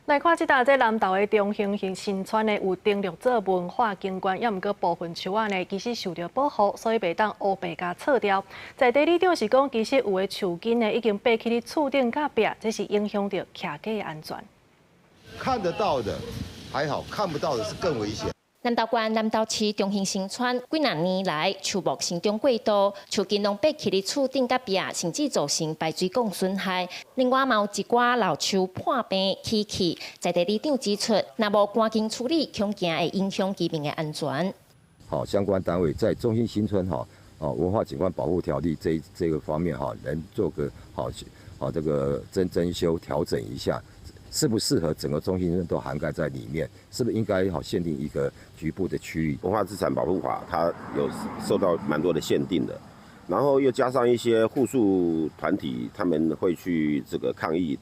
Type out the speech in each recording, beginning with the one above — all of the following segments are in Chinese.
来看即搭在南投的中兴新村呢，有登录做文化景观，也毋过部分树仔呢，其实受到保护，所以袂当乌白甲撤掉。在地里长是讲，其实有的树根呢，已经爬起伫厝顶甲壁，这是影响到徛家的安全。看得到的还好，看不到的是更危险。 南投县南投市中兴新村几若年来树木生长过多，树根拢爬起伫厝顶甲壁，甚至造成排水管损害。另外，嘛有一寡老树破病起气，在地里长指出，若无赶紧处理，恐惊会影响居民的安全。好，相关单位在中兴新村文化景观保护条例这个方面能做个这个增修调整一下。 适不适合整个中兴村都涵盖在里面？是不是应该限定一个局部的区域？文化资产保护法它有受到蛮多的限定的，然后又加上一些护树团体，他们会去这个抗议。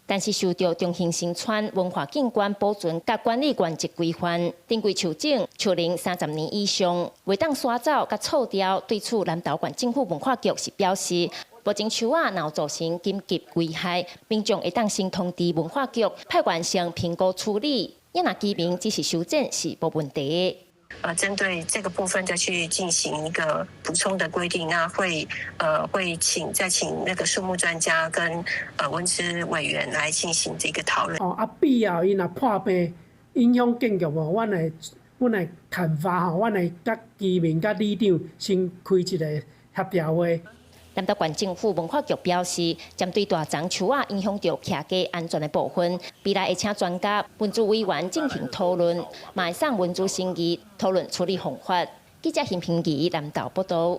但是受到中兴新村文化景观保存甲管理原则规范，定规树种树龄30年以上，袂当刷走甲错掉。对此，南投县政府文化局是表示。 无种树仔若造成紧急危害，民众会当先通知文化局，派员先评估处理。若居民只是修正是无问题的。针对这个部分再去进行一个补充的规定，那会再请那个树木专家跟文资委员来进行这个讨论。必要伊若破病影响建筑无，阮来看法阮来甲居民甲里长先开一个协调会。 南投县政府文化局表示，针对大丛树仔影响到徛家安全的部分，未来会请专家、文资委员进行讨论，嘛会送文资审议讨论处理方法。记者邢平仪南投报道。